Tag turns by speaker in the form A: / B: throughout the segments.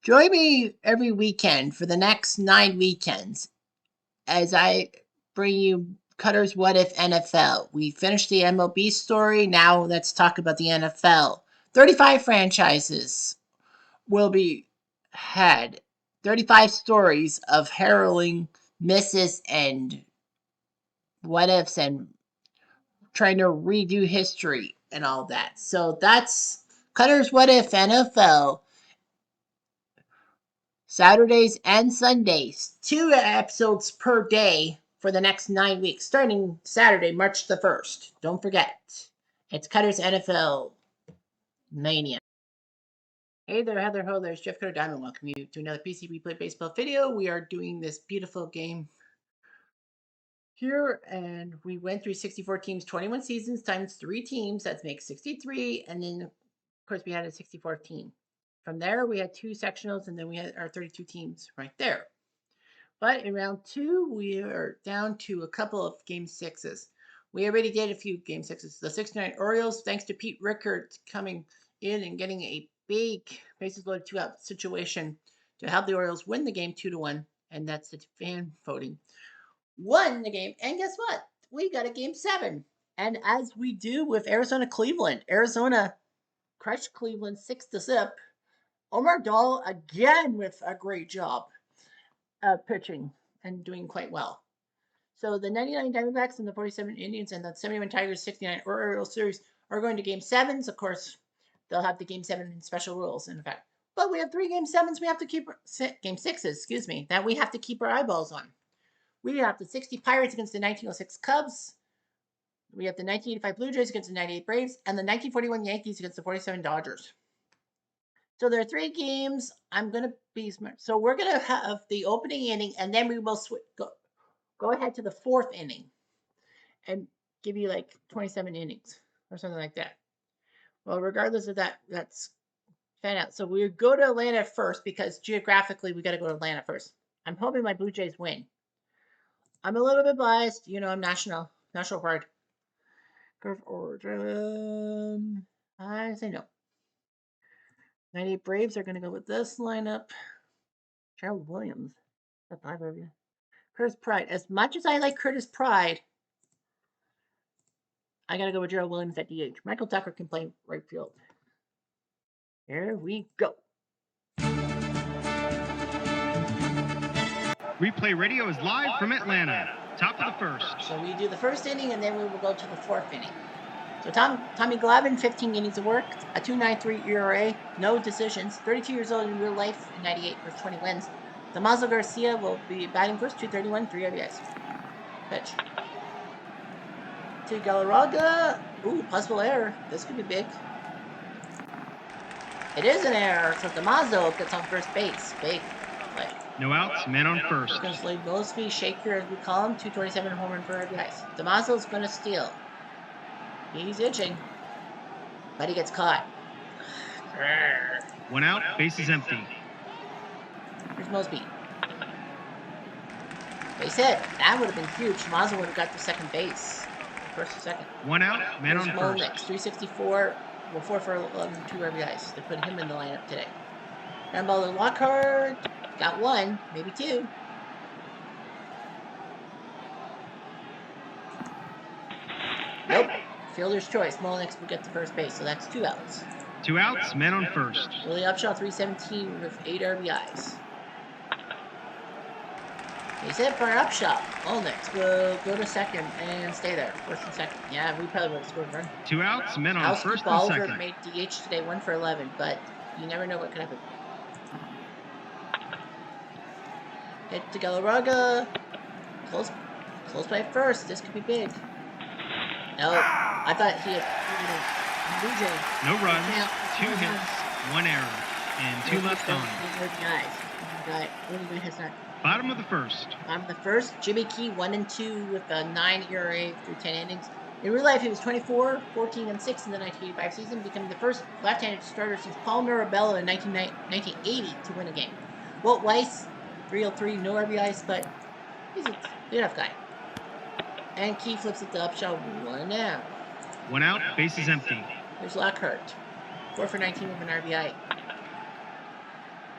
A: Join me every weekend for the next 9 weekends as I bring you Cutter's What If NFL. We finished the MLB story. Now let's talk about the NFL. 35 franchises will be had. 35 stories of harrowing misses and what ifs and trying to redo history and all that. So that's Cutter's What If NFL. Saturdays and Sundays, 2 episodes per day for the next 9 weeks, starting Saturday, March the 1st. Don't forget, it's Cutter's NFL Mania. Hey there, Heather Ho, there's Jeff Cutter Diamond. Welcome you to another PC Replay Baseball video. We are doing this beautiful game here, and we went through 64 teams, 21 seasons times 3 teams. That makes 63, and then, of course, we had a 64th team. From there, we had 2 sectionals, and then we had our 32 teams right there. But in round 2, we are down to a couple of game 6s. We already did a few game 6s. The 69 Orioles, thanks to Pete Rickard coming in and getting a big bases loaded 2-out situation to help the Orioles win the game 2-1, and that's the fan voting. Won the game, and guess what? We got a game 7. And as we do with Arizona Cleveland, Arizona crushed Cleveland 6-0. Omar Dahl again with a great job pitching and doing quite well. So the 99 Diamondbacks and the 47 Indians and the 71 Tigers 69 Orioles series are going to game 7s. Of course, they'll have the game 7 in special rules in effect. But we have 3 game 7s we have to keep, game 6s, that we have to keep our eyeballs on. We have the 60 Pirates against the 1906 Cubs. We have the 1985 Blue Jays against the 98 Braves and the 1941 Yankees against the 47 Dodgers. So there are 3 games. I'm going to be smart. So we're going to have the opening inning, and then we will go ahead to the 4th inning and give you like 27 innings or something like that. Well, regardless of that, that's fan out. So we go to Atlanta first because geographically we got to go to Atlanta first. I'm hoping my Blue Jays win. I'm a little bit biased. You know, I'm national pride. I say no. 98 Braves are going to go with this lineup. Gerald Williams. That's 5 of you. Curtis Pride. As much as I like Curtis Pride, I got to go with Gerald Williams at DH. Michael Tucker can play right field. Here we go.
B: Replay Radio is live from Atlanta. Top of the first.
A: So we do the 1st inning, and then we will go to the 4th inning. So Tommy Glavine, 15 innings of work, a 2.93 ERA, no decisions, 32 years old in real life, and 98 with 20 wins. Damaso Garcia will be batting first, 231, 3 RBIs. Pitch. To Galarraga. Ooh, possible error. This could be big. It is an error, so Damaso gets on first base. Big play.
B: No outs, man on first.
A: He's going to slay Gillespie, Shaker as we call him, 227 home run for RBIs. Damaso's going to steal. He's itching, but he gets caught.
B: 1 out, base is empty.
A: Here's Mosby. Base hit. That would have been huge. Damaso would have got to second base. First or second.
B: 1 out, man on first.
A: 364, well, 4 for 11, 2 RBIs. They put him in the lineup today. Ground ball to Lockhart. Got 1, maybe 2. Nope. Fielder's choice. Molnix will get to first base, so that's 2 outs.
B: 2 outs, man on first.
A: Willie Upshaw, 317 with 8 RBIs. He's hit for Upshaw. Molnix will go to second and stay there. First and second. Yeah, we probably would have scored a run.
B: 2 outs, men on first and second.
A: Made DH today, 1 for 11, but you never know what could happen. Hit to Galarraga. Close by first. This could be big. No, I thought he had, Blue Jays.
B: No runs, 2 hits, 1 error, and 2 left on. Bottom of the first.
A: Bottom of the first. Jimmy Key, 1-2 with a 9 ERA through 10 innings. In real life, he was 24, 14, and 6 in the 1985 season, becoming the first left-handed starter since Paul Mirabella in 1980 to win a game. Walt Weiss, 303, no RBIs, but he's a good enough guy. And Key flips it to Upshaw, 1 out.
B: 1 out, base is empty.
A: There's Lockhart, 4 for 19 with an RBI.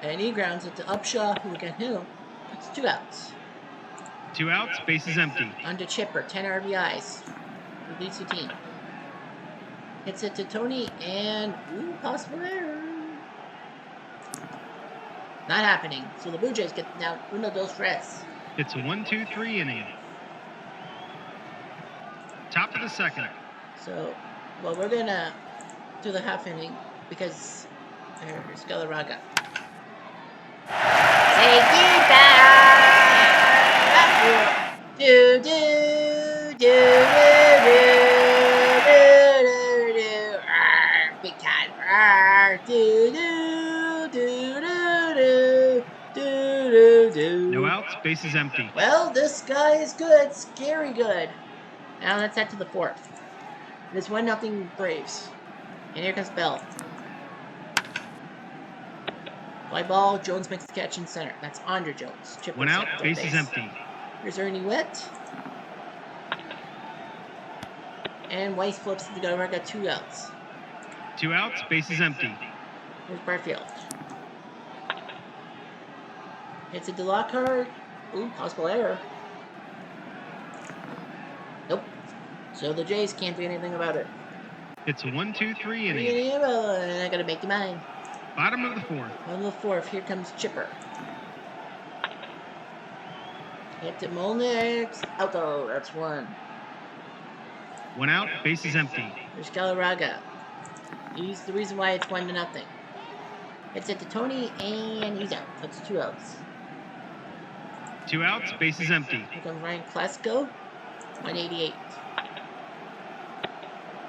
A: And he grounds it to Upshaw, who again him. It's 2 outs.
B: 2 outs, base is empty.
A: Under Chipper, 10 RBIs. He leads the team. Hits it to Tourney, and ooh, possible error. Not happening. So the Blue Jays get now uno dos tres.
B: It's a 1-2-3 inning. Top of the second.
A: So, well, we're gonna do the half inning because there's Galarraga. Do do do do do do do. Big time. Do do do do do do do.
B: No outs, base is empty.
A: Well, this guy is good, scary good. Now let's head to the fourth. It's 1-0 Braves. And here comes Bell. Fly ball, Jones makes the catch in center. That's Andre Jones. Chipper
B: 1 out,
A: set,
B: base is empty.
A: Here's Ernie Witt. And Weiss flips to the guy. Got 2 outs.
B: 2 outs, base is empty.
A: Here's Barfield. Hits a Lockhart. Ooh, possible error. Nope. So the Jays can't do anything about it.
B: It's a 1-2-3 inning.
A: I gotta make you mine.
B: Bottom of the fourth.
A: On the fourth, here comes Chipper. Hit to Molnix. Out though, that's 1.
B: 1 out, base is empty.
A: There's Galarraga. He's the reason why it's 1-0. Hits it to Tourney, and he's out. That's 2 outs.
B: 2 outs, base is empty.
A: Here comes Ryan Klesko. 188.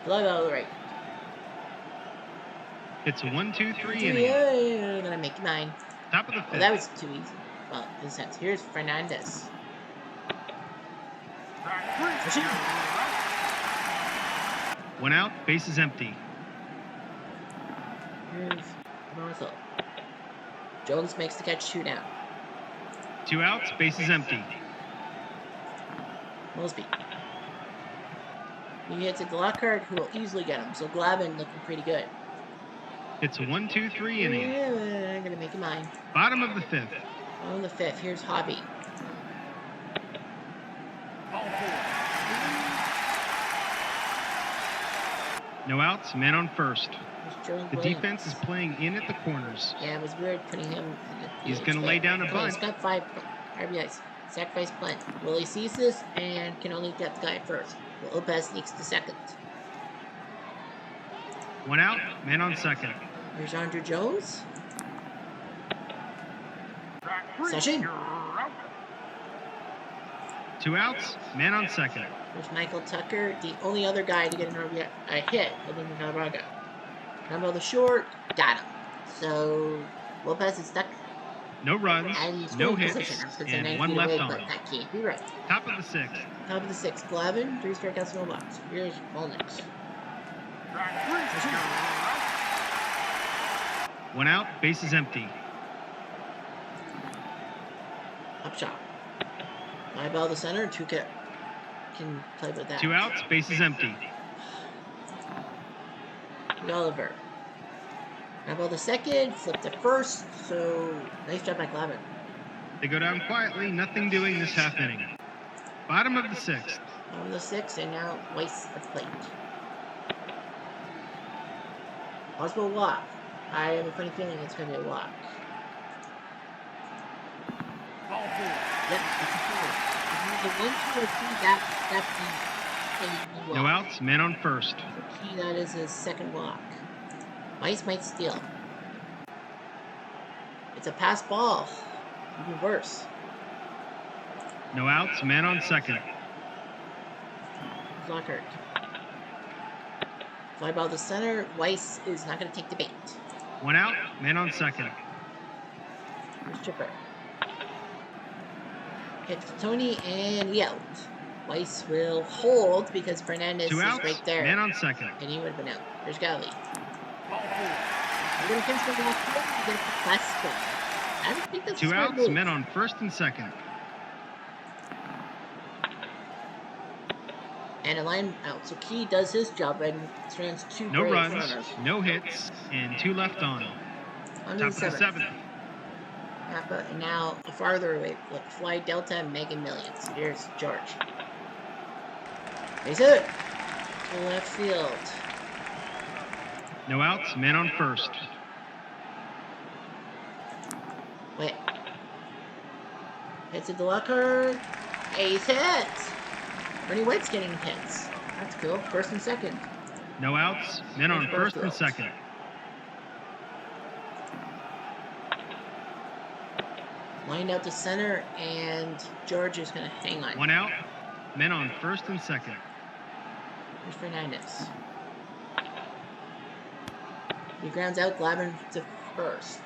A: Fly ball right.
B: It's a 1-2-3 inning.
A: Yeah, I'm gonna make 9.
B: Top of the fifth.
A: Well, that was too easy. Well, in a sense. Here's Fernandez.
B: 1 out, base is empty.
A: Here's Martha. Jones makes the catch, 2 down.
B: 2 outs, base is empty.
A: Mosby. He hits it to Lockhart, who will easily get him. So Glavin looking pretty good.
B: It's a 1-2-3 inning.
A: Yeah, I'm gonna make it mine.
B: Bottom of the fifth.
A: On the fifth, here's Hobby.
B: No outs, man on first.
A: Here's Joe
B: The
A: Williams.
B: defense is playing in at the corners.
A: Yeah, it was weird putting him.
B: He's going to lay down a bunt.
A: He's got 5 RBIs. Sacrifice punt. Willie sees this and can only get the guy at first. Lopez sneaks to second.
B: 1 out, man on second.
A: Here's Andre Jones. Session.
B: 2 outs, man on second.
A: There's Michael Tucker, the only other guy to get an RBI hit other than Galarraga. Combo the short, got him. So Lopez is stuck.
B: No runs,
A: And
B: no
A: scoring
B: hits,
A: position.
B: and
A: 9
B: 1
A: feet
B: left
A: away,
B: on.
A: but that can't be right.
B: Top of the sixth.
A: Top of the 6th, Glavin, 3 strikeouts, no box. Here's Molnix.
B: 1 out, base is empty.
A: Up shot. My ball to center, 2 can play with that.
B: 2 outs, base is empty.
A: Oliver. My ball to second, flip to first, so nice job by Glavin.
B: They go down quietly, nothing doing this half inning. Bottom of the sixth.
A: On the 6th, and now Weiss at the plate. Possible walk. I have a funny feeling it's going to be a walk. Yep, it's a foul. If it's a 1, 2, or 3, that's the walk.
B: No outs, man on first.
A: So key, that is his second walk. Weiss might steal. It's a pass ball. Even worse.
B: No outs, man on second.
A: Lockhart. Fly ball to center. Weiss is not going to take the bait.
B: 1 out, man on second.
A: Here's Chipper. Hits Tourney and we out. Weiss will hold because Fernandez
B: 2
A: is
B: outs,
A: right there.
B: man on second.
A: And he would have been out. There's Galley. We're going to finish the last one. We're going to class score. I don't think that's a
B: 2
A: smart
B: outs,
A: move.
B: men on first and second.
A: And a line out. So Key does his job and strands 2
B: No
A: great
B: runs,
A: runners.
B: no hits, and 2 left on.
A: On
B: Top
A: to
B: of the seventh.
A: Kappa, and now a farther away. Look, Fly Delta, Mega Millions. Here's George. He's it. To left field.
B: No outs, men on first.
A: Wait. Hits it to Lockhart. Ace hit. Ernie White's getting hits. That's cool. First and second.
B: No outs, men on first and second.
A: Lined out to center, and George is going to hang on.
B: One out, men on first and second.
A: Here's Fernandez. He grounds out Glavin to first.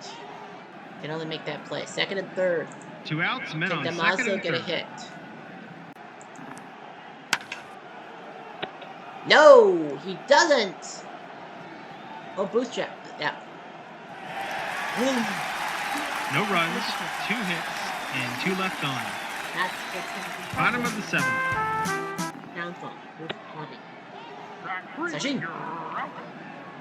A: Can only make that play. Second and third.
B: 2 outs, men
A: Can
B: on second
A: Damaso
B: and
A: get a
B: third.
A: hit? No, he doesn't. Oh, boost trap. Yeah.
B: No runs, 2 hits, and 2 left on.
A: That's what's going to be
B: Bottom of the 7th.
A: downfall with Bobby. Sachin.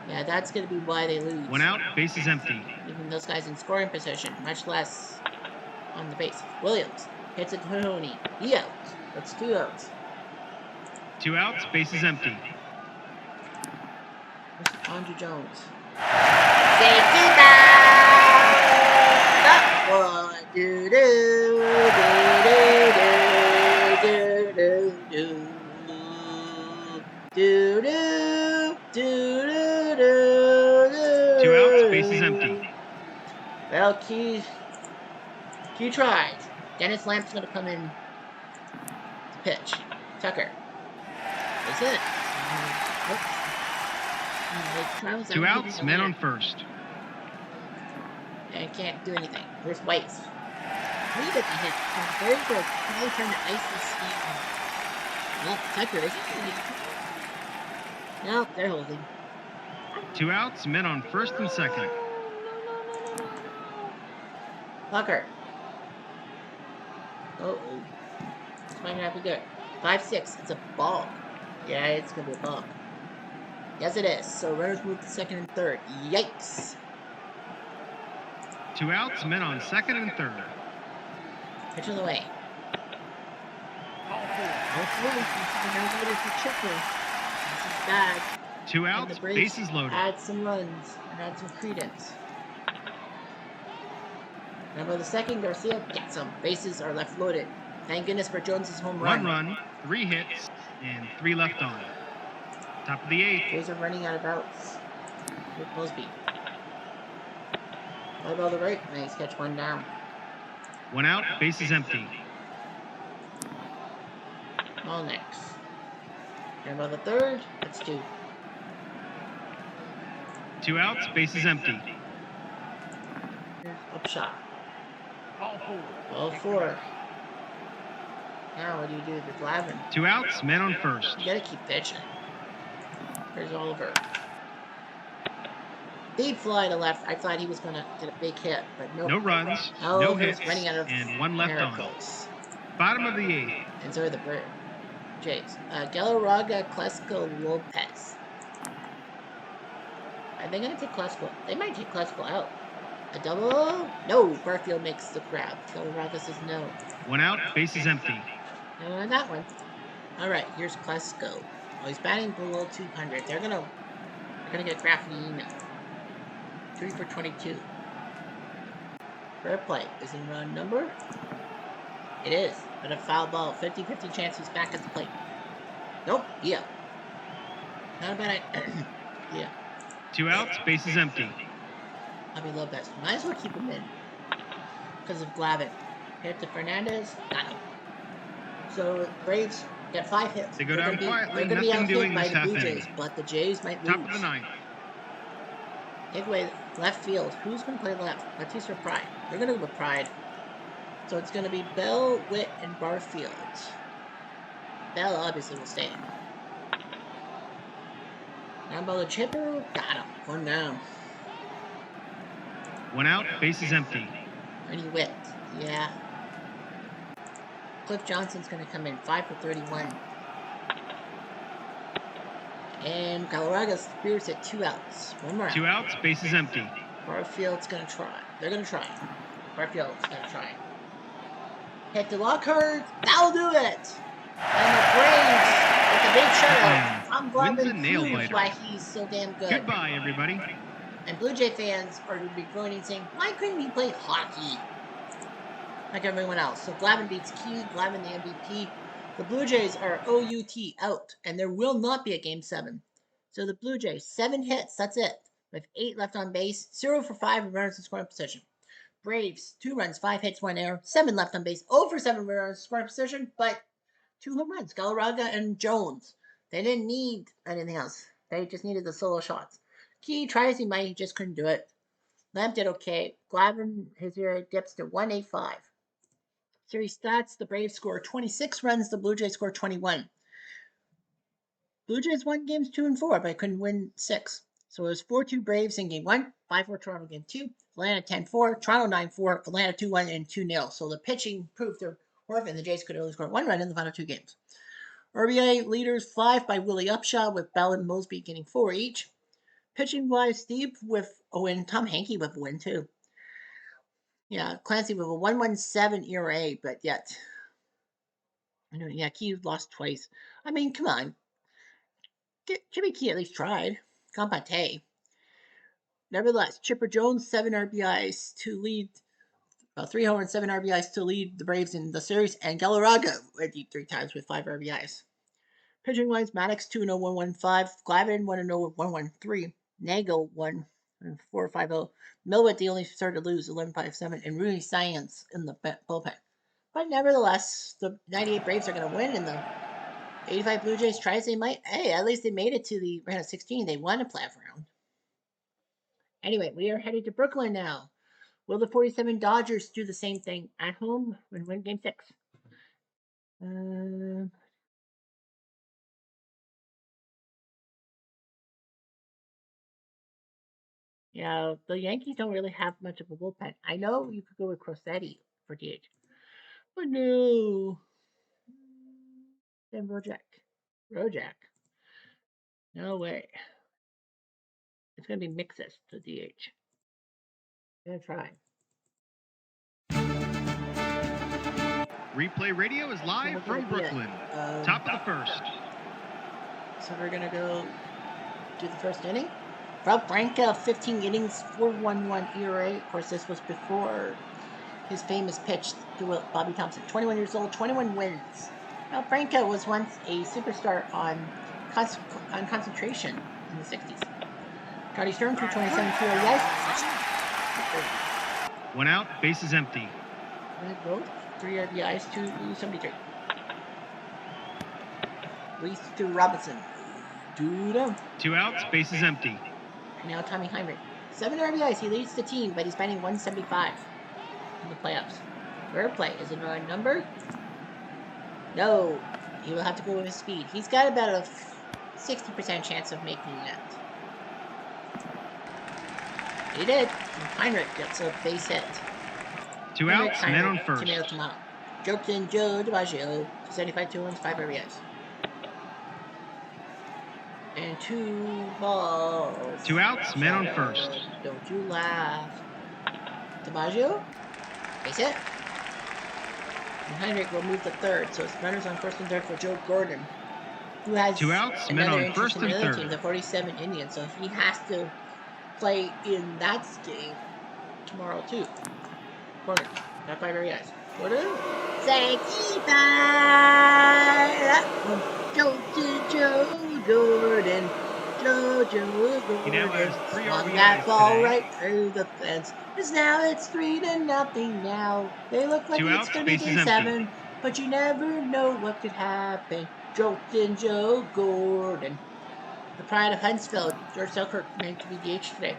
A: Yeah, that's going to be why they lose.
B: 1 out, base is empty.
A: Leaving those guys in scoring position, much less on the base. Williams hits it to Tourney. He out. That's 2 outs.
B: 2 outs, base is empty.
A: Where's Andrew Jones? Safety ball! That one. Do do do do do do do do do do do.
B: 2 outs, base is empty.
A: Well, Key tried. Dennis Lamp's gonna come in to pitch. Tucker. That's it. Oops.
B: 2 outs, men on first.
A: And can't do anything. Where's White? How do you get the hit? Very good. Probably trying to ice this game. Well, Tucker isn't doing it. No, they're holding.
B: 2 outs, men on first and second.
A: Tucker. Oh, this might not be good. 5-6. It's a ball. Yeah, it's gonna be a ball. Yes, it is. So runners move to second and third. Yikes.
B: 2 outs, men on second and third.
A: Pitch of the way. Hopefully, this is bad.
B: 2
A: And the
B: outs,
A: Braves
B: bases loaded.
A: add some runs and add some credence. Number the second, Garcia gets some. Bases are left loaded. Thank goodness for Jones's home run.
B: 1 run, 3 hits, and 3 left on. Top of the 8th.
A: Braves are running out of outs. With Mosby. Fly ball to right. Nice catch, 1 down.
B: 1 out, base is empty.
A: Ball next. And by the third, that's 2.
B: 2 outs, base is empty.
A: Here's Upshot. Ball 4. Now what do you do with Glavin?
B: 2 outs, men on first.
A: You gotta keep pitching. Here's Oliver. Deep fly to left. I thought he was gonna get a big hit, but nope.
B: No runs,
A: Oh,
B: no
A: he was
B: hits,
A: running out of
B: and 1 left on.
A: miracles.
B: Bottom of the 8th.
A: And so are the Jays. Galarraga, Klesko, Lopez. Are they gonna take Klesko? They might take Klesko out. A double? No. Barfield makes the grab. Galarraga says no.
B: 1 out, base is empty.
A: No on that one. All right. Here's Klesko. Oh, he's batting below 200. They're gonna get Graffino. 3 for 22. Fair play. Is he run number? It is. But a foul ball. 50-50 chance he's back at the plate. Nope. Yeah. Not a bad idea. Yeah.
B: 2 outs, base is empty.
A: Bobby Lopez. Might as well keep him in. Because of Glavin. Hit to Fernandez. Got him. So Braves got 5 hits.
B: They go down quietly,
A: They're going to be
B: nothing doing
A: out-hit by
B: this
A: the
B: half
A: Blue
B: inning.
A: Jays. But the Jays might lose.
B: Top of the 9th.
A: Take away left field. Who's going to play left? Batista or Pride? They're going to go with Pride. So it's going to be Bell, Witt, and Barfield. Bell obviously will stay. Down by the chipper. Got him. 1 down.
B: 1 out, base is empty.
A: Ernie Witt. Yeah. Cliff Johnson's going to come in. 5 for 31. And Galarraga Spears at 2 outs. 1 more out.
B: 2 outs, base is empty.
A: Barfield's going to try. They're going to try. Garfield's gonna try. Hit the Lockhart. That'll do it. And the Braves with the big shutout. Tom
B: Wins a
A: Glavine
B: nail
A: proves
B: biter.
A: why he's so damn good.
B: Goodbye, everybody.
A: And Blue Jay fans are going to be groaning saying, why couldn't he play hockey like everyone else? So Glavine beats Key, Glavine the MVP. The Blue Jays are OUT out, and there will not be a Game 7. So the Blue Jays, 7 hits, that's it, with 8 left on base, 0 for 5 with runners in scoring position. Braves, 2 runs, 5 hits, 1 error, 7 left on base, 0 for 7 runners in scoring position, but 2 home runs, Galarraga and Jones. They didn't need anything else. They just needed the solo shots. Key tried as he might, he just couldn't do it. Lamb did okay. Glavine, his ERA dips to 1.85. Series stats, the Braves score 26 runs, the Blue Jays score 21. Blue Jays won games 2 and 4, but couldn't win 6. So it was 4-2 Braves in game 1, 5-4 Toronto in game 2, Atlanta 10-4, Toronto 9-4, Atlanta 2-1, and 2-0. So the pitching proved to work, and the Jays could only score 1 run in the final 2 games. RBI leaders 5 by Willie Upshaw, with Bell and Mosby getting 4 each. Pitching wise, Steve with a win, Tom Hankey with a win too. Yeah, Clancy with a 1.17 ERA, but yet, yeah, Key lost twice. I mean, come on, Jimmy Key at least tried. Compate. Nevertheless, Chipper Jones 7 RBIs to lead, 3 home runs, 7 RBIs to lead the Braves in the series, and Galarraga went deep 3 times with 5 RBIs. Pitching wise, Maddox 2-0, 115, Glavine 1-0, 113, Nagel 1-4-5-0, Millwood the only starter to lose 11-5-7, and Rooney Science in the bullpen. But nevertheless, the 98 Braves are going to win, and the 85 Blue Jays try as they might. Hey, at least they made it to the round of 16. They won a playoff round. Anyway, we are headed to Brooklyn now. Will the 47 Dodgers do the same thing at home and win Game 6? Yeah, the Yankees don't really have much of a bullpen. I know you could go with Crosetti for DH, but no. Then Rojak. No way. It's going to be Mixus to DH. Gonna try.
B: Replay Radio is live from Brooklyn. Top of the first.
A: So we're going to go do the first inning. Rob Branca, 15 innings, 4.11 ERA. Of course, this was before his famous pitch to Bobby Thompson. 21 years old, 21 wins. Now, Branca was once a superstar on concentration in the 60s. Cody Stern threw 27 RBIs.
B: 1 out, base is empty.
A: Red Road, 3 RBIs, 273. Reese to Robinson. 2 down.
B: 2 outs, base is empty.
A: Now Tommy Heinrich. 7 RBIs, he leads the team, but he's batting 175 in the playoffs. Fair play. Is it a number? No. He will have to go with his speed. He's got about a 60% chance of making that. He did. Heinrich gets a base hit.
B: 2 outs, men on first.
A: Tomato. Joked Joe DiMaggio. 75 2 wins, 5 RBIs. And 2 balls.
B: 2 outs, men on first.
A: Don't you laugh. DiMaggio. Base hit. And Heinrich will move to third, so it's runners on first and third for Joe Gordon, who has
B: 2 outs, men on first and third.
A: Team, the 47 Indians, so he has to play in that game tomorrow too. Gordon, not 5 RBIs. Gordon, say goodbye. Joe Gordon. Joe Gordon.
B: He now has 3 RBIs
A: that ball
B: today.
A: right through the fence. Because now it's 3-0 now. They look like
B: 2
A: it's
B: outs,
A: going to be
B: base is
A: Game
B: empty.
A: 7, but you never know what could happen. Jolton Joe Gordon. The pride of Huntsville, George Selkirk meant to be DH today.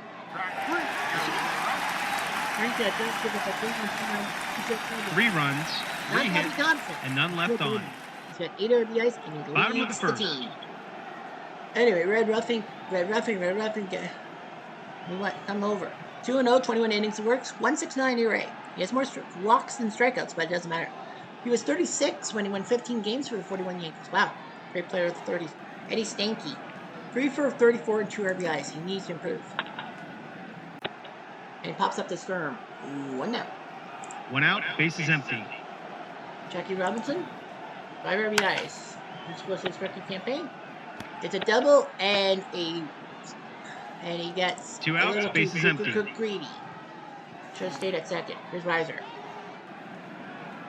A: Frank, that does give us a
B: 3 runs, 3
A: Not Bobby
B: hits,
A: Thompson.
B: and none left on.
A: He's got 8 RBIs and he
B: Bottom of
A: leads
B: the
A: the
B: first.
A: team. Anyway, Red Ruffing. Come over. 2-0, 21 innings of works, 1.69 ERA. He has more walks than strikeouts, but it doesn't matter. He was 36 when he won 15 games for the 41 Yankees. Wow, great player of the 30s. Eddie Stanky, 3 for 34 and 2 RBIs. He needs to improve. And he pops up the Sturm. 1 down.
B: One out, bases empty.
A: Jackie Robinson, 5 RBIs. This was his rookie campaign. It's a double and he gets
B: 2
A: a
B: outs,
A: little
B: bases
A: too
B: empty.
A: greedy. Should have stayed at second. Here's Riser.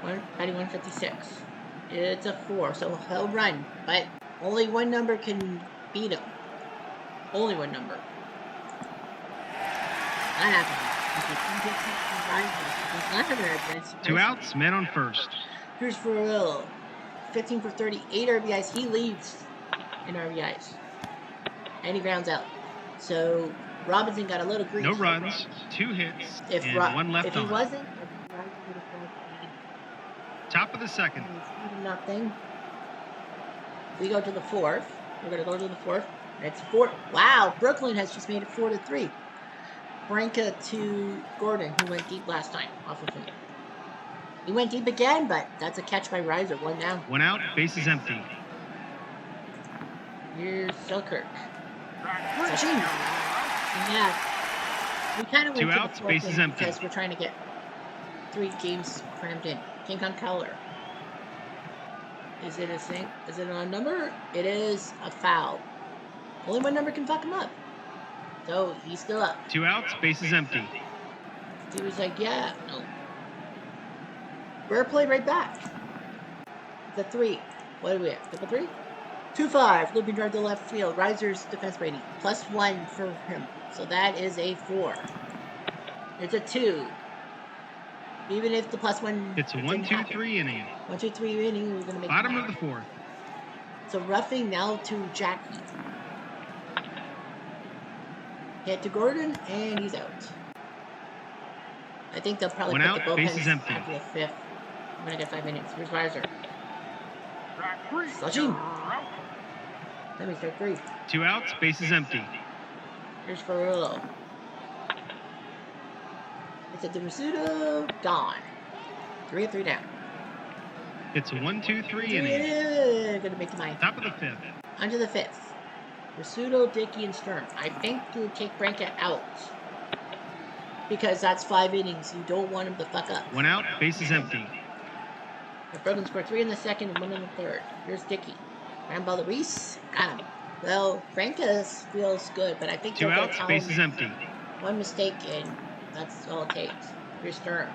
A: Batting 156. It's a 4, so he'll run, but only one number can beat him. Only one number. Not happening. Not happening.
B: 2 outs, men on first.
A: Here's Farrell. 15 for 30, 8 RBIs. He leads in RBIs. And he grounds out. So Robinson got a little greedy.
B: No runs, 2 hits,
A: If
B: and 1 left
A: if he
B: on.
A: wasn't, I think Ryder would have got
B: Top of the second.
A: nothing. We go to the 4th. We're going to go to the 4th. It's 4. Wow, Brooklyn has just made it 4-3. Branca to Gordon, who went deep last time off of him. He went deep again, but that's a catch by Riser. 1 down.
B: 1 out, bases empty.
A: Here's Selkirk. Sashim. Yeah. We kind of went
B: 2
A: to
B: outs,
A: the 4th
B: bases empty.
A: because we're trying to get 3 games crammed in. King Kong Keller. Is it a thing? Is it a number? It is a foul. Only one number can fuck him up. So he's still up.
B: 2 outs, bases empty.
A: He was like, yeah, no. Rare play right back. The 3. What do we have? Double 3? 2-5. Looping drive to left field. Riser's defense rating. +1 for him. So that is a 4. It's a 2. Even if the +1.
B: It's a 1-2-3 inning.
A: 1-2-3 inning. We're gonna make
B: Bottom of the 4th.
A: So roughing now to Jackie. Hit to Gordon, and he's out. I think they'll probably
B: 1
A: put
B: out,
A: the
B: bases
A: bullpens
B: empty.
A: after the 5th. I'm gonna get 5 innings. Here's Riser. Slashing. Let me start 3.
B: 2 outs, bases empty.
A: Here's Ferrullo. It's a Demasudo. Gone. 3 of 3 down.
B: It's a 1-2-3 inning.
A: Yeah, gonna make the mine.
B: Top of the 5th.
A: Onto the 5th. Rasudo, Dickey, and Sturm. I think you'll take Branca out. Because that's 5 innings. You don't want him to fuck up.
B: 1 out, bases empty.
A: Brooklyn scored 3 in the 2nd and 1 in the 3rd. Here's Dickey. Ramball Luis. Got him. Well, Branca feels good, but I think
B: 2
A: they're gonna
B: outs,
A: tell
B: bases
A: him
B: empty.
A: 1 mistake, and that's all it takes. Here's Sturm.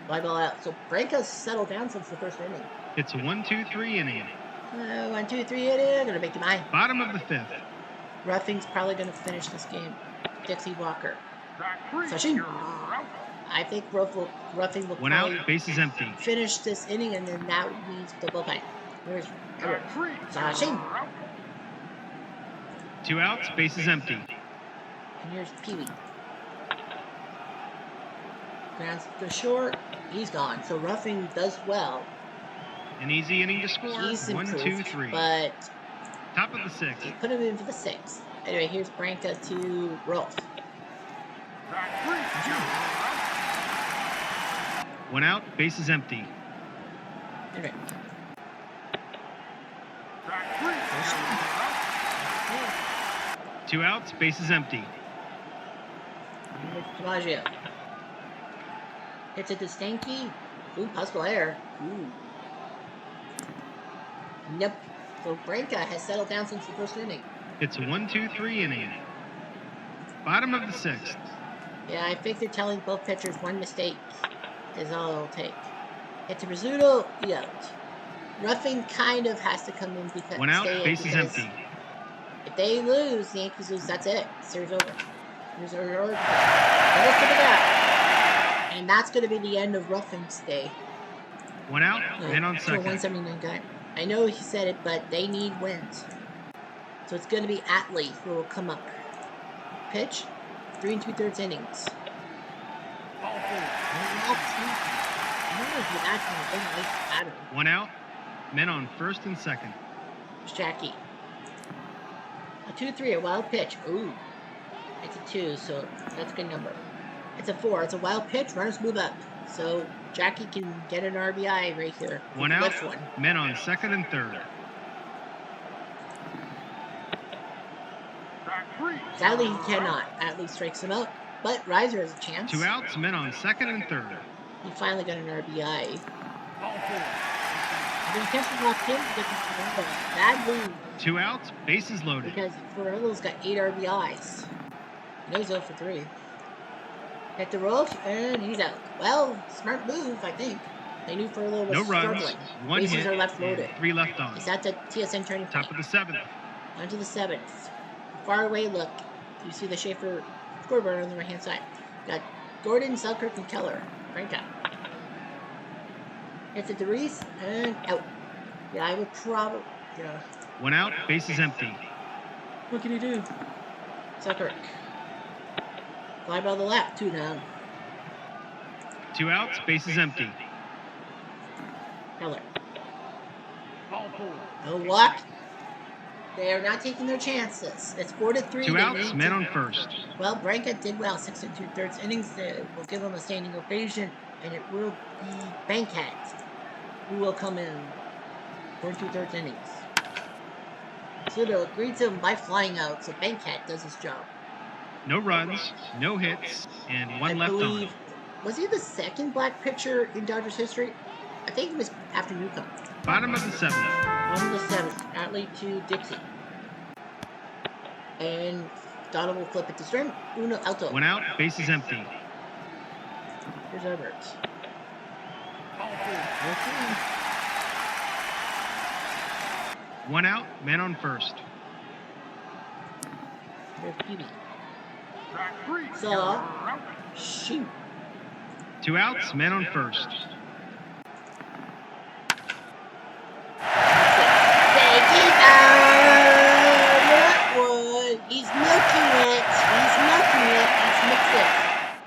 A: Fly ball out. So Branca's settled down since the 1st inning.
B: It's a 1-2-3 inning.
A: 1, 2, 3 inning. Gonna make the mine.
B: Bottom of the 5th.
A: Ruffing's probably gonna finish this game. Dixie Walker. Sashim. I think Ruffing will
B: 1
A: probably
B: out, bases empty.
A: finish this inning, and then that means the bullpen. Where's Sashim?
B: 2 outs, bases empty.
A: And here's Pee Wee. Grounds to short. He's gone. So Ruffing does well.
B: An easy inning to score.
A: He's
B: 1,
A: improved,
B: 2, 3.
A: but
B: Top of the 6th.
A: he put him in for the 6th. Anyway, here's Branca to Rolf.
B: 1 out, bases empty.
A: Anyway.
B: 2 outs, bases empty.
A: DiMaggio. Hits it to Stanky. Ooh, possible error. Ooh. Nope. So Branca has settled down since the 1st inning.
B: It's a 1-2-3 inning. Bottom of the 6th.
A: Yeah, I think they're telling both pitchers 1 mistake is all it'll take. Hit to Rizzuto, he out. Ruffing kind of has to come in because
B: 1 out,
A: stay in
B: bases
A: because
B: empty.
A: if they lose, the Yankees lose, that's it. Series over. Here's our order. And that's going to be the end of Ruffing's day.
B: 1 out, men on
A: For a
B: second.
A: 179 guy. I know he said it, but they need wins. So it's going to be Atley who will come up. Pitch, 3 2/3 innings. Here's
B: 1 out, men on first and second.
A: Jackie. A 2-3, a wild pitch. Ooh. It's a 2, so that's a good number. It's a 4. It's a wild pitch. Runners move up. So Jackie can get an RBI right here.
B: 1 out, men on second and third.
A: Sadly, he cannot. Atley strikes him out. But Riser has a chance.
B: 2 outs, men on second and third.
A: He finally got an RBI. But he kept him off him to get the bad move.
B: 2 outs, bases loaded.
A: Because Ferrello's got 8 RBIs. Now he's 0 for 3. Hit the rope, and he's out. Well, smart move, I think. They knew Ferrello was
B: No runs,
A: struggling.
B: 1
A: Bases
B: hit,
A: are left loaded.
B: and 3 left on.
A: Is that the TSN turning point?
B: Top of the 7th.
A: On to the 7th. Far away look. You see the Schaefer scoreboard on the right-hand side. Got Gordon, Selkirk, and Keller. Rank up. Hits it to Reese, and out. Yeah, I would probably... Yeah.
B: 1 out, bases empty.
A: What can he do? Selkirk. Fly ball to the left, 2 down.
B: 2 outs, bases empty.
A: Keller. No walk. They are not taking their chances. It's 4-3.
B: 2 outs, men on first.
A: Well, Branca did well. 6 2/3 innings. We'll give him a standing ovation, and it will be Bankhead who will come in 4 2/3 innings. So they'll greet him by flying out. So Bankhead does his job.
B: No runs, no hits, and 1 left on.
A: Was he the second black pitcher in Dodgers history? I think it was after Newcomb.
B: Bottom of the 7th.
A: On the 7th, Atley to Dixie. And Donald will flip it to Stern. Uno alto.
B: 1 out, bases empty.
A: Here's Everett.
B: 1 out, man on first.
A: There's Peavy. So, shoot.
B: 2 outs, man on first.
A: He's milking it. He's mixing.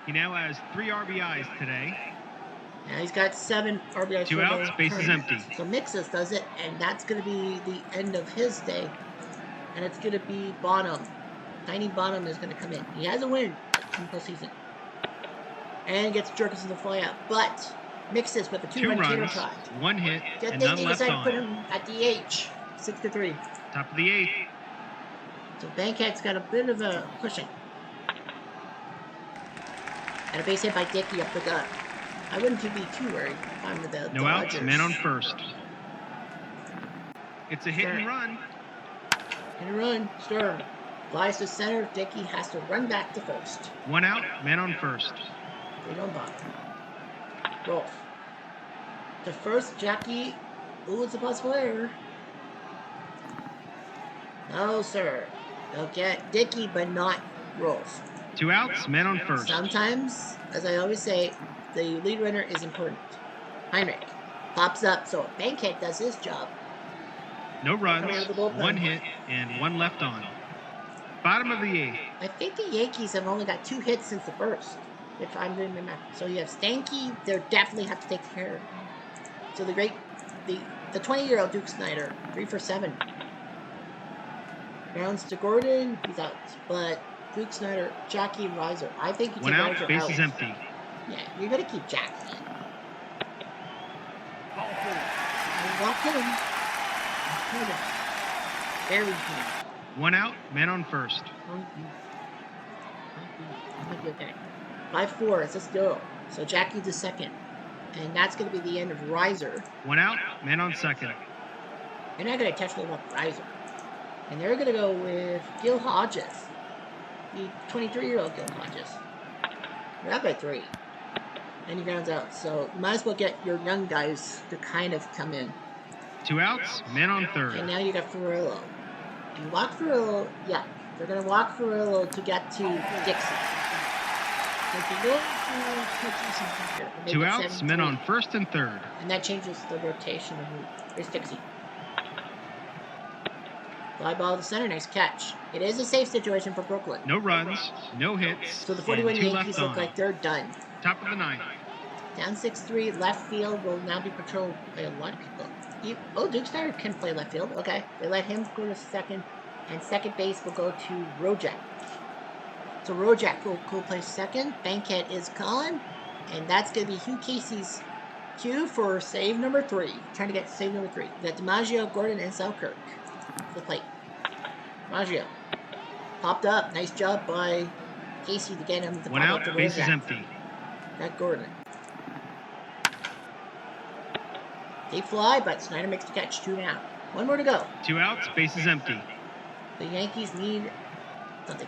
B: He now has 3 RBIs today.
A: Now he's got 7 RBIs.
B: 2 outs, bases empty.
A: So Mixes does it, and that's going to be the end of his day. And it's going to be Bonham. Tiny Bonham is going to come in. He has a win in postseason. And gets Jerkins in the fly out. But Mixes with a 2-run tater tot.
B: 1 hit,
A: Good
B: and
A: thing
B: none
A: they
B: left
A: decided to put
B: on.
A: him at DH. 6-3.
B: Top of the 8th.
A: So Bankhead's got a bit of a cushion. And a base hit by Dickey up the gut. I wouldn't be too worried if I'm with the
B: No
A: Dodgers.
B: outs, man on first. It's a hit and run.
A: Hit and run. Sturm flies to center. Dickey has to run back to first.
B: 1 out, man on first.
A: They don't bother. Rolf. To first, Jackie. Ooh, it's a possible error. No, sir. They'll get Dickey, but not Rolf.
B: 2 outs, man on first.
A: Sometimes, as I always say, the lead runner is important. Heinrich pops up, so Bankhead does his job.
B: No runs, 1 hit, and 1 left on. Bottom of the 8th.
A: I think the Yankees have only got 2 hits since the first, if I'm doing my math. So you have Stanky, they definitely have to take care of him. So the 20-year-old Duke Snyder, 3 for 7. Bounce to Gordon, he's out. But Duke Snyder, Jackie, Reiser. I think you take
B: 1 out,
A: Reiser
B: bases
A: out.
B: empty.
A: Yeah, you're gonna keep Jackie in. Walk him. Very good.
B: 1 out, man on first.
A: Might be okay. 5-4, it's a still. So Jackie's the second. And that's going to be the end of Reiser.
B: 1 out, man on second.
A: They're not going to touch them up Reiser. And they're going to go with Gil Hodges. The 23-year-old Gil Hodges. They're up by 3. And he grounds out. So you might as well get your young guys to kind of come in.
B: 2 outs, man on third.
A: And now you got Ferrello. Do you walk Ferrello? Yeah. They're going to walk Ferrello to get to Dixie. So if you go to
B: 2 outs, men on first and third.
A: And that changes the rotation of who. Here's Dixie. Fly ball to center, nice catch. It is a safe situation for Brooklyn.
B: No runs, no hits,
A: So the 41
B: and 2
A: Yankees
B: left
A: look
B: on.
A: like they're done.
B: Top of the 9th.
A: Down 6-3, left field will now be patrolled by a lot of people. Duke Snyder can play left field. Okay, they let him go to second, and second base will go to Rojak. So Rojak will play second. Bankhead is gone, and that's going to be Hugh Casey's cue for save number 3. Trying to get save number 3. We got DiMaggio, Gordon, and Selkirk to the plate. DiMaggio popped up. Nice job by Casey to get him to
B: 1
A: pop
B: out,
A: up to
B: base is
A: Rojak.
B: empty.
A: Got Gordon. They fly, but Snyder makes the catch. 2 down. 1 more to go.
B: 2 outs, bases empty.
A: The Yankees need something.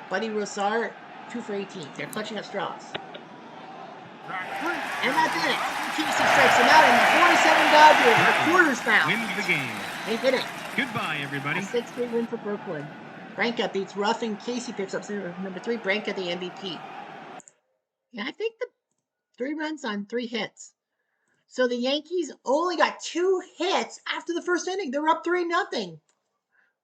A: Buddy Rosar, 2 for 18. They're clutching up straws. And that's it. Casey strikes him out, and the 47 Dodgers are quarters bound.
B: Wins the game.
A: They hit it.
B: Goodbye, everybody.
A: A 6-3 win for Brooklyn. Branca beats Ruffing. Casey picks up number 3. Branca, the MVP. Yeah, I think the 3 runs on 3 hits. So the Yankees only got 2 hits after the first inning. They're up 3-0.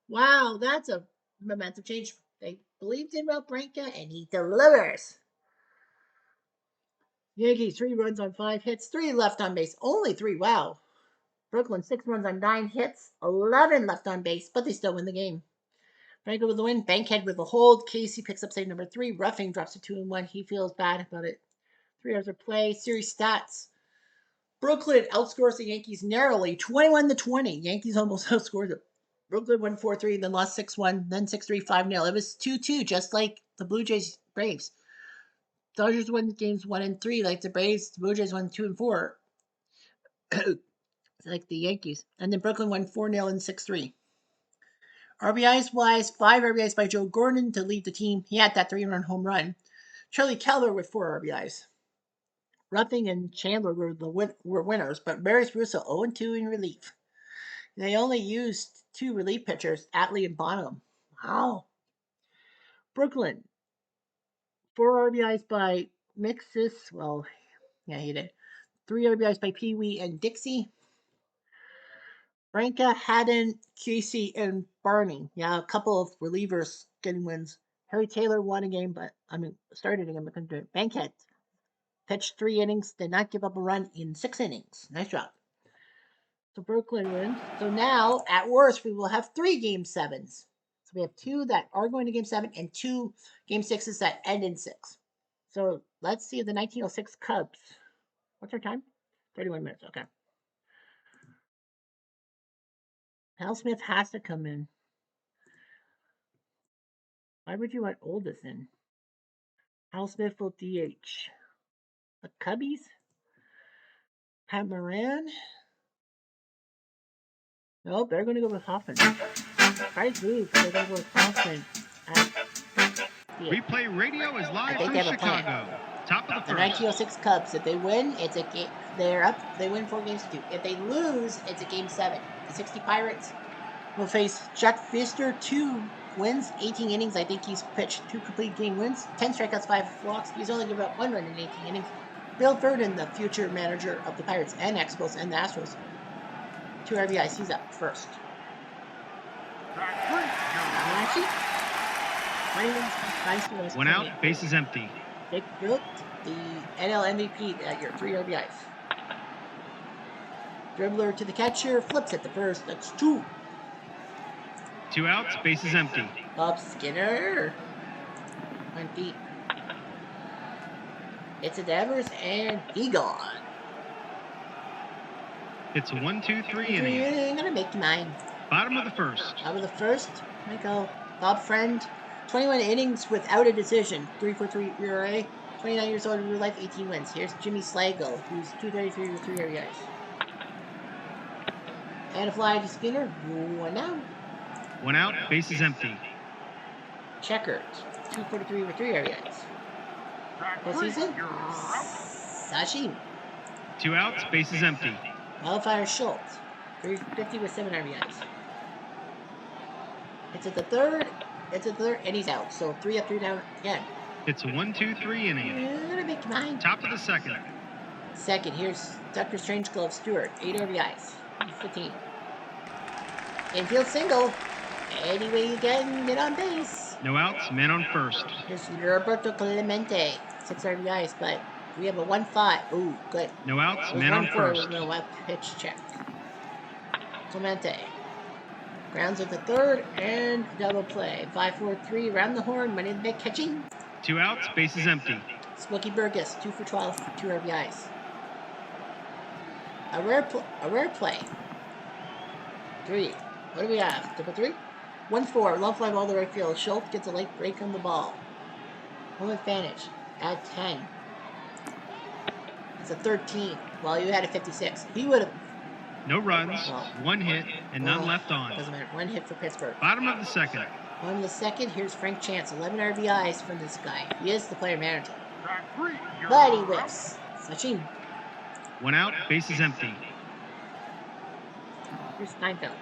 A: Wow, that's a momentum change. They believed in Branca, and he delivers. Yankees 3 runs on 5 hits, 3 left on base. Only 3. Wow. Brooklyn 6 runs on 9 hits, 11 left on base, but they still win the game. Branca with the win. Bankhead with the hold. Casey picks up save number 3. Ruffing drops to 2-1. He feels bad about it. 3 hours of play. Series stats. Brooklyn outscores the Yankees narrowly, 21-20. Yankees almost outscored them. Brooklyn won 4-3, then lost 6-1, then 6-3, 5-0. It was 2-2, just like the Blue Jays Braves. Dodgers won games 1 and 3, like the Braves. The Blue Jays won 2 and 4, like the Yankees. And then Brooklyn won 4-0 and 6-3. RBIs wise, 5 RBIs by Joe Gordon to lead the team. He had that 3-run home run. Charlie Keller with 4 RBIs. Ruffing and Chandler were winners, but Maris Russo 0-2 in relief. They only used 2 relief pitchers, Atley and Bonham. Wow. Brooklyn, 4 RBIs by Mixis. Well, yeah, he did. 3 RBIs by Pee Wee and Dixie. Branca, Haddon, Casey, and Barney. Yeah, a couple of relievers getting wins. Harry Taylor won a game, started a game, but couldn't do it. Bankhead pitched 3 innings, did not give up a run in 6 innings. Nice job. So Brooklyn wins. So now, at worst, we will have 3 Game 7s. So we have 2 that are going to Game 7 and 2 Game 6s that end in 6. So let's see the 1906 Cubs. What's our time? 31 minutes. Okay. Hal Smith has to come in. Why would you want Oldest in? Hal Smith will DH. The Cubbies? Pat Moran? Nope, they're going to go with Hoffman. Price move. They're going to go with Hoffman.
B: Replay Radio is live from Chicago. Top of the
A: The 1906 Cubs. If they win, it's a game. They're up. They win 4 games to 2. If they lose, it's a Game 7. The 60 Pirates will face Chuck Pfister. 2 wins, 18 innings. I think he's pitched 2 complete game wins, 10 strikeouts, 5 walks. He's only given up 1 run in 18 innings. Bill Ferdin, the future manager of the Pirates and Expos and the Astros. 2 RBIs. He's up first.
B: 1 out, bases empty.
A: Dick Brook, the NL MVP at your 3 RBIs. Dribbler to the catcher, flips at the first. That's 2.
B: 2 outs, bases empty.
A: Bob Skinner went deep. It's a Devers, and he gone.
B: It's a 1-2-3 inning.
A: I'm gonna make mine.
B: Bottom of the first.
A: Bottom of the first. Michael Bob Friend, 21 innings without a decision. 3.43 ERA. 29 years old in real life, 18 wins. Here's Jimmy Slagle, who's 233 with 3 RBIs. And a fly to Skinner. 1 out.
B: 1 out, bases empty.
A: Checkers, 243 with 3 RBIs. What season? Sashim.
B: 2 outs, bases empty.
A: Wildfire Schultz, 350 with 7 RBIs. It's at the third, and he's out. So 3 up, 3 down again.
B: It's a 1-2-3 inning.
A: I'm gonna make mine.
B: Top of the second.
A: Second, here's Dr. Strangeglove Stewart, 8 RBIs, 15. Infield single. Any way you can get on base.
B: No outs, man on first.
A: Here's Roberto Clemente, 6 RBIs, but we have a 1-5. Ooh, good.
B: No outs, man on first.
A: No out pitch check. Clemente. Grounds at the third and double play. 5-4-3 around the horn. Money in the bank catching.
B: 2 outs, bases empty.
A: Smokey Burgess, 2 for 12, 2 RBIs. A rare play. 3. What do we have? Double 3? 1-4. Long fly ball to right field. Schultz gets a late break on the ball. Home advantage at 10. It's a 13. Well, you had a 56. He would have
B: No runs,
A: Well,
B: 1 hit, and none
A: well,
B: left on.
A: Doesn't matter. 1 hit for Pittsburgh.
B: Bottom of the second.
A: Bottom of the second. Here's Frank Chance. 11 RBIs from this guy. He is the player manager. But he whiffs. Switching.
B: 1 out, bases empty.
A: Here's Steinfeld.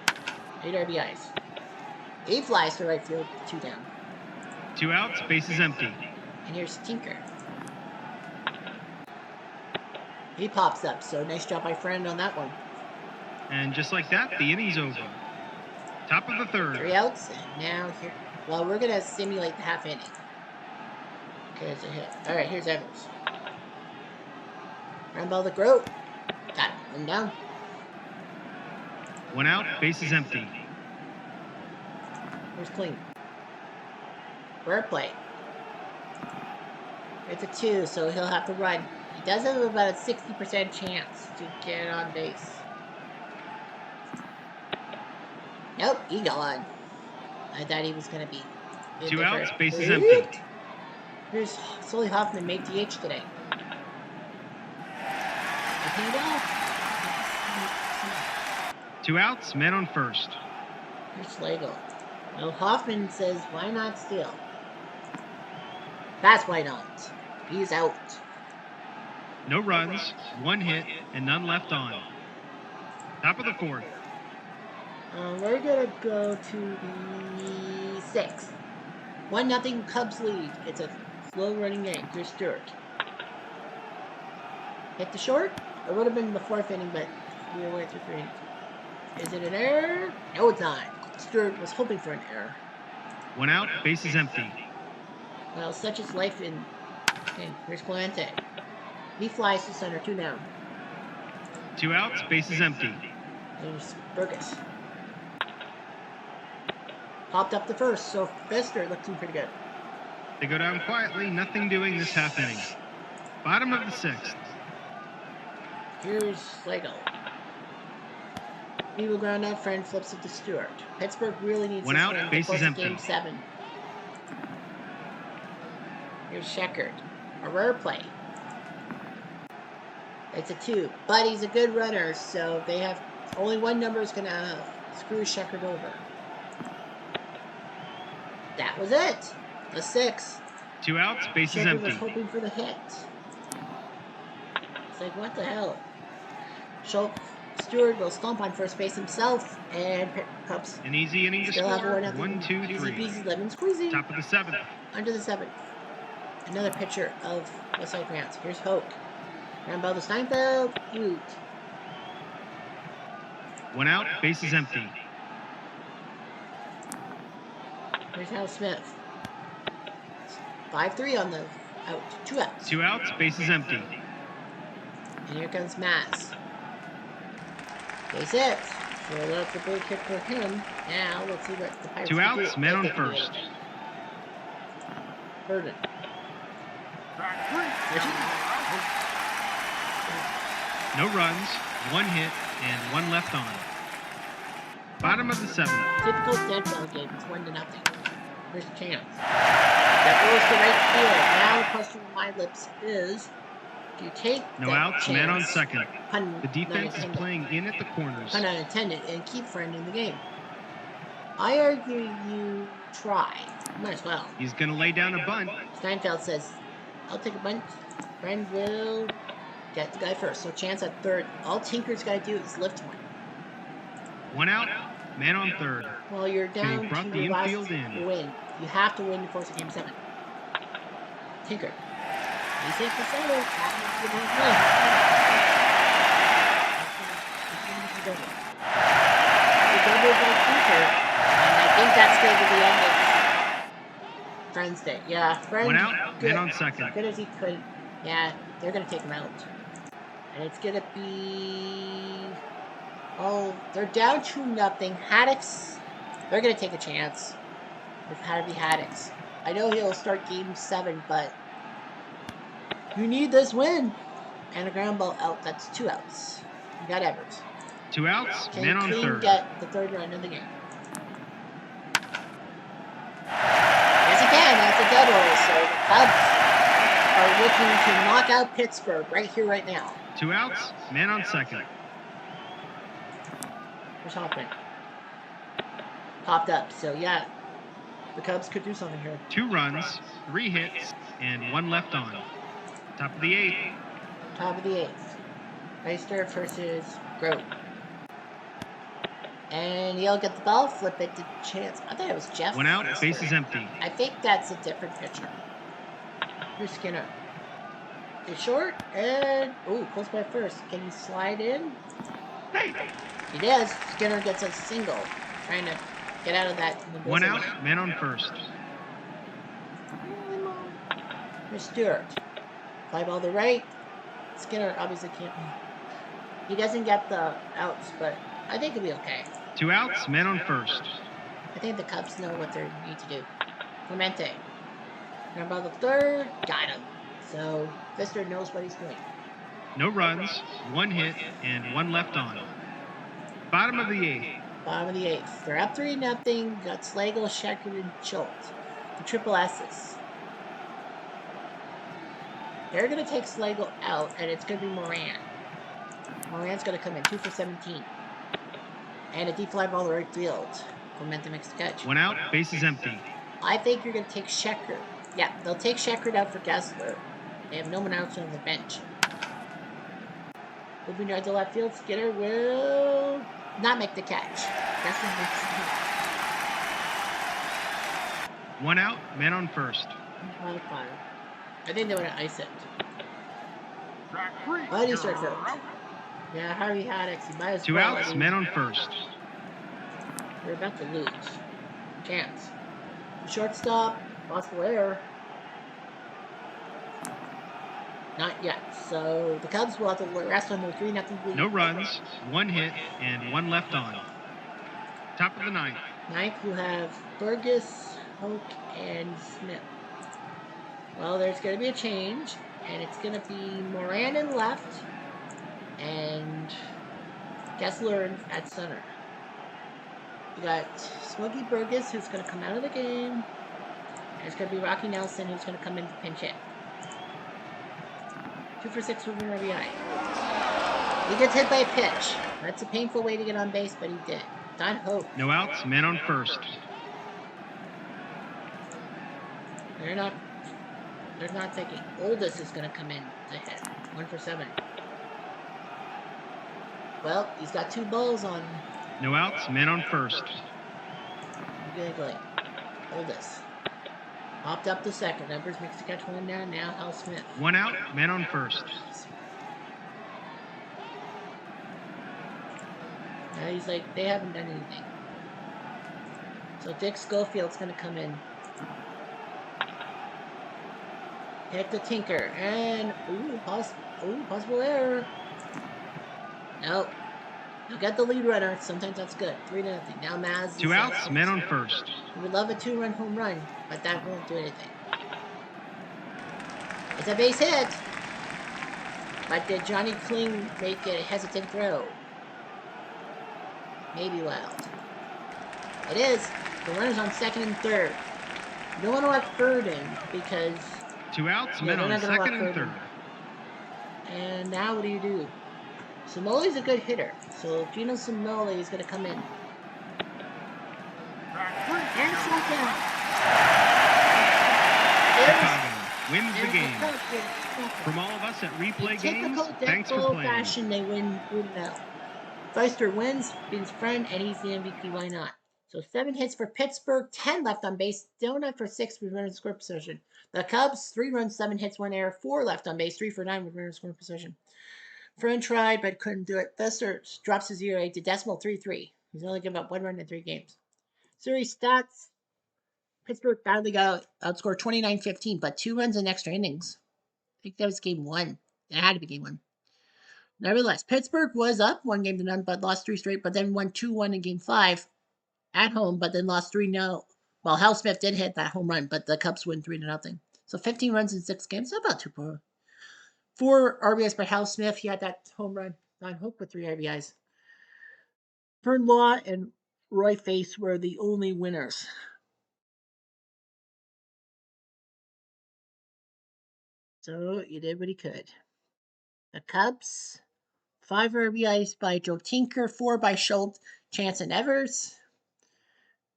A: 8 RBIs. 8 flies to right field. 2 down.
B: 2 outs, bases empty.
A: And here's Tinker. He pops up, so nice job by Friend on that one.
B: And just like that, the inning's over. Top of the third.
A: 3 outs, and now here. Well, we're gonna simulate the half inning. Okay, it's a hit. All right, here's Evers. Ground ball to Grote. Got it. 1 down.
B: 1 out, bases empty.
A: Here's Clean. Bird play. It's a 2, so he'll have to run. He does have about a 60% chance to get on base. Nope, he gone. I thought he was gonna be.
B: 2 outs, bases empty.
A: Here's Sully Hoffman made DH today. Here's
B: 2 outs, men on first.
A: Slagle. Well, Hoffman says, why not steal? That's why not. He's out.
B: No runs, 1 hit, and none left on. Top of the fourth.
A: We're gonna go to the 6th. 1-0 Cubs lead. It's a slow running game. Here's Stewart. Hit the short? It would have been the 4th inning, but we went through 3 innings. Is it an error? No, it's not. Stewart was hoping for an error.
B: 1 out, bases empty.
A: Well, such is life in here's Clemente. He flies to center, 2 down.
B: 2 outs, bases empty.
A: There's Burgess. Popped up the first, so Fester looking pretty good.
B: They go down quietly, nothing doing this half inning. Bottom of the 6th.
A: Here's Slagle. He will ground out. Friend flips it to Stewart. Pittsburgh really needs
B: 1
A: this
B: out,
A: win
B: bases
A: before
B: empty.
A: Game 7. Here's Sheckard. A rare play. It's a 2, but he's a good runner, so they have only one number is going to screw Sheckard over. That was it. A 6.
B: 2 outs, bases
A: Sheckard
B: empty.
A: was hoping for the hit. It's like, what the hell? Stewart will stomp on first base himself, and Cubs
B: An easy inning to
A: still have
B: score.
A: 1-0.
B: 1, 2,
A: Easy
B: 3.
A: peasy, lemon squeezy.
B: Top of the 7th.
A: Under the 7th. Another pitcher of Westside Grants. Here's Hoke. Ground ball to Steinfeld. Root.
B: 1 out, bases empty.
A: Here's Hal Smith. 5-3 on the out. 2 outs.
B: 2 outs, bases empty.
A: And here comes Mass. Base hit. So that's a big hit for him. Now let's see what the Pirates
B: 2
A: can do.
B: outs, men on first.
A: Burden.
B: No runs, 1 hit, and 1 left on. Bottom of the 7th.
A: Typical deadball game. It's 1-0. Here's a chance. That goes to right field. Now the question on my lips is, do you take
B: No
A: that
B: outs,
A: chance,
B: man on second.
A: pun
B: The defense is
A: unintended,
B: playing in at the corners.
A: pun unintended, and keep Friend in the game? I argue you try. Might as well.
B: He's going to lay down a bunt.
A: Steinfeld says, I'll take a bunt. Friend will get the guy first. So chance at third. All Tinker's got to do is lift one.
B: 1 out, man on third.
A: Well, you're down
B: They brought
A: to
B: the
A: your last
B: infield in.
A: win. You have to win before it's Game 7. Tinker. He's hit for center. That means you won't win. The double by Tinker. And I think that's going to be the end of Friend's day. Yeah, Friend.
B: 1 out,
A: good,
B: man on second.
A: good as he could. Yeah, they're going to take him out. And it's going to be... Oh, they're down 2-0. Haddix, they're going to take a chance. With Harvey Haddix. I know he'll start Game 7, but you need this win. And a ground ball out. That's 2 outs. You got Evers.
B: 2 outs,
A: Can
B: man on
A: Clean
B: third.
A: get the third run of the game? Yes, he can. That's a double. So the Cubs are looking to knock out Pittsburgh right here, right now.
B: 2 outs, man on second.
A: Where's Hoffman? Popped up. So yeah, the Cubs could do something here.
B: 2 runs, 3 hits, and 1 left on. Top of the 8th.
A: Top of the 8th. Meister versus Grote. And he'll get the ball, flip it to Chance. I thought it was Jeff.
B: 1 out, bases empty.
A: I think that's a different pitcher. Here's Skinner. It's short, and close by first. Can he slide in? He does. Skinner gets a single, trying to get out of that.
B: 1 out, man on first.
A: Here's Stewart. Fly ball to right. Skinner obviously can't. He doesn't get the outs, but I think he'll be okay.
B: 2 outs, man on first.
A: I think the Cubs know what they need to do. Clemente. Number the third. Got him. So Fister knows what he's doing.
B: No runs, 1 hit, and 1 left on. Bottom of the 8th.
A: Bottom of the 8th. They're up 3-0. Got Slagle, Sheckard, and Schultz. The triple S's. They're going to take Slagle out, and it's going to be Moran. Moran's going to come in 2 for 17. And a deep fly ball to right field. Clemente makes the catch.
B: 1 out, bases empty.
A: I think you're going to take Sheckard. Yeah, they'll take Sheckard out for Gessler. They have no one else on the bench. Moving yard to left field, Skinner will not make the catch. Gessler makes the catch.
B: 1 out, man on first.
A: Out of 5. I think they want to ice it. Why did he start first? Yeah, Harvey Haddix, he might as
B: 2
A: well.
B: outs, man on first.
A: We're about to lose. Chance. Shortstop, possible error. Not yet. So the Cubs will have to rest on their 3-0 lead.
B: No runs, 1 hit, and 1 left on. Top of the 9th.
A: 9th, you have Burgess, Hoke, and Smith. Well, there's going to be a change, and it's going to be Moran in left, and Gessler at center. You got Smokey Burgess, who's going to come out of the game, and it's going to be Rocky Nelson, who's going to come in to pinch hit. 2 for 6 with an RBI. He gets hit by a pitch. That's a painful way to get on base, but he did. Don Hope.
B: No outs, man on first.
A: They're not thinking. Oldest is going to come in to hit. 1 for 7. Well, he's got 2 balls on.
B: No outs, man on first.
A: Giggling. Oldest. Popped up to second. Numbers makes the catch 1 down. Now Hal Smith.
B: 1 out, man on first.
A: Now he's like, they haven't done anything. So Dick Schofield's going to come in. Hit the Tinker. And, possible error. Nope. You got the lead runner. Sometimes that's good. 3-0. Now Maz.
B: 2 outs, man on first.
A: We would love a 2-run home run, but that won't do anything. It's a base hit. But did Johnny Kling make a hesitant throw? Maybe wild. It is. The runner's on second and third. You don't want to let third in because
B: 2 outs, men on second and third.
A: And now what do? Simoli's a good hitter, so Gino Simoli is going to come in. And second.
B: Chicago wins the game. From all of us at Replay Games, thanks for playing.
A: Fashion, they win 3-0. Feister wins, beats friend, and he's the MVP. Why not? So 7 hits for Pittsburgh, 10 left on base, Donut for 6 with runner score position. The Cubs, 3 runs, 7 hits, 1 error, 4 left on base, 3 for 9 with runner score position. Friend tried but couldn't do it. Feister drops his ERA to decimal 3.3. He's only given up 1 run in 3 games. Series stats: Pittsburgh badly got outscored 29-15, but 2 runs in extra innings. I think that was game 1. It had to be game 1. Nevertheless, Pittsburgh was up 1-0, but lost 3 straight, but then won 2-1 in game 5 at home, but then lost 3-0. Well, Hal Smith did hit that home run, but the Cubs win 3-0. So 15 runs in 6 games, so about 4 RBIs by Hal Smith. He had that home run on Hook with 3 RBIs. Fern Law and Roy Face were the only winners. So he did what he could. The Cubs 5 RBIs by Joe Tinker, 4 by Schultz, Chance, and Evers.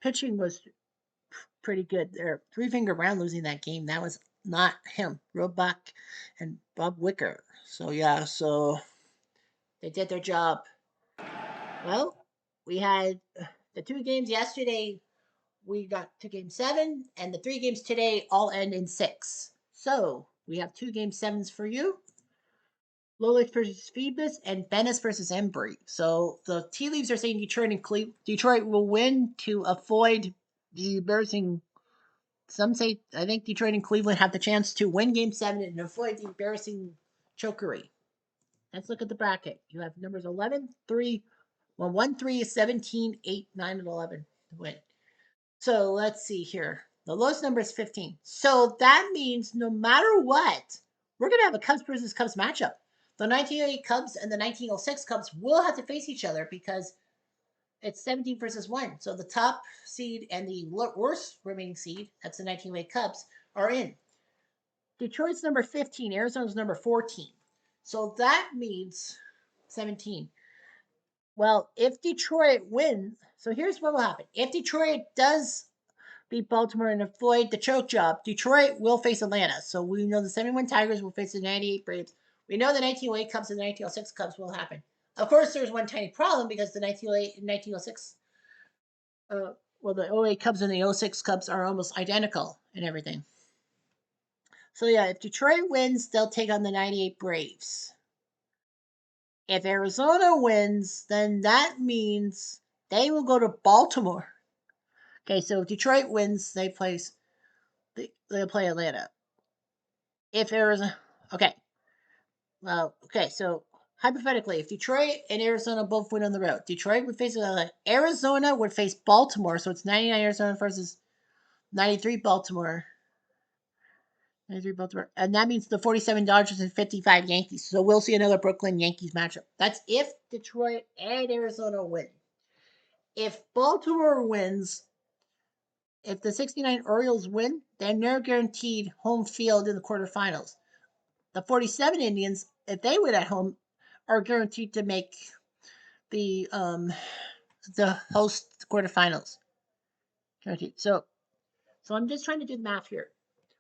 A: Pitching was pretty good there. 3-finger Brown losing that game. That was not him. Roebuck and Bob Wicker. So yeah, so they did their job. Well, we had the 2 games yesterday. We got to game 7, and the 3 games today all end in 6. So we have 2 game 7s for you. Lolich versus Phoebus and Venice versus Embry. So the tea leaves are saying Detroit will win to avoid the embarrassing. Some say I think Detroit and Cleveland have the chance to win Game 7 and avoid the embarrassing chokery. Let's look at the bracket. You have numbers 11, 3, 1, 3 is 17, 8, 9, and 11 to win. So let's see here. The lowest number is 15. So that means no matter what, we're going to have a Cubs versus Cubs matchup. The 1908 Cubs and the 1906 Cubs will have to face each other because it's 17 versus 1. So the top seed and the worst remaining seed, that's the 1908 Cubs, are in. Detroit's number 15, Arizona's number 14. So that means 17. Well, if Detroit wins, so here's what will happen. If Detroit does beat Baltimore and avoid the choke job, Detroit will face Atlanta. So we know the 71 Tigers will face the 98 Braves. We know the 1908 Cubs and the 1906 Cubs will happen. Of course, there's one tiny problem because the 1908 and 1906, well, the 08 Cubs and the 06 Cubs are almost identical in everything. So yeah, if Detroit wins, they'll take on the 98 Braves. If Arizona wins, then that means they will go to Baltimore. Okay, so if Detroit wins, they'll play Atlanta. If Arizona, okay, well, okay, so hypothetically, if Detroit and Arizona both win on the road, Detroit would face Atlanta. Arizona would face Baltimore, so it's 99 Arizona versus 93 Baltimore. 93 Baltimore. And that means the 47 Dodgers and 55 Yankees. So we'll see another Brooklyn Yankees matchup. That's if Detroit and Arizona win. If Baltimore wins, if the 69 Orioles win, then they're guaranteed home field in the quarterfinals. The 47 Indians, if they win at home, are guaranteed to make the host quarterfinals. Guaranteed. So I'm just trying to do the math here.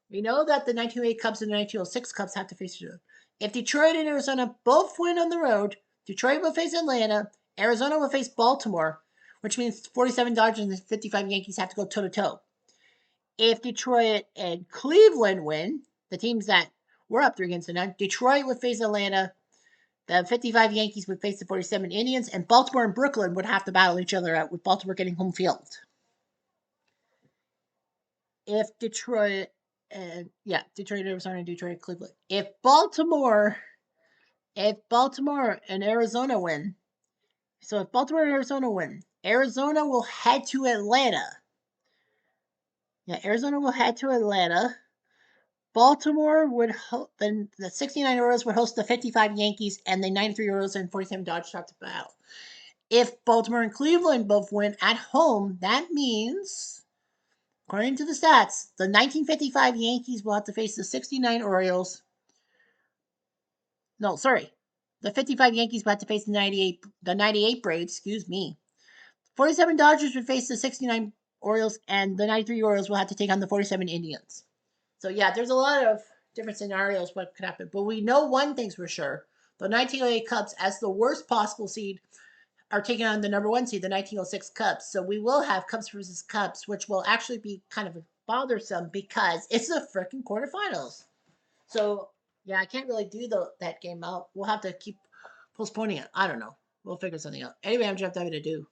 A: We know that the 1908 Cubs and the 1906 Cubs have to face each other. If Detroit and Arizona both win on the road, Detroit will face Atlanta, Arizona will face Baltimore, which means 47 Dodgers and 55 Yankees have to go toe to toe. If Detroit and Cleveland win, the teams that were up 3-0, Detroit would face Atlanta, the 55 Yankees would face the 47 Indians, and Baltimore and Brooklyn would have to battle each other out, with Baltimore getting home field. If Detroit and Arizona, and Detroit, Cleveland. If Baltimore and Arizona win, so if Baltimore and Arizona win, Arizona will head to Atlanta. Yeah, Arizona will head to Atlanta. Baltimore would then the 69 Orioles would host the 55 Yankees, and the 93 Orioles and 47 Dodgers have to battle. If Baltimore and Cleveland both win at home, that means, according to the stats, the 1955 Yankees will have to face the 69 Orioles. No, sorry. The 55 Yankees will have to face the 98 Braves, excuse me. 47 Dodgers would face the 69 Orioles, and the 93 Orioles will have to take on the 47 Indians. So yeah, there's a lot of different scenarios what could happen. But we know one thing's for sure. The 1908 Cubs, as the worst possible seed, are taking on the number 1 seed, the 1906 Cubs. So we will have Cubs versus Cubs, which will actually be kind of bothersome because it's the freaking quarterfinals. So yeah, I can't really do that game out. We'll have to keep postponing it. I don't know. We'll figure something out. Anyway, I'm Jeff David to do.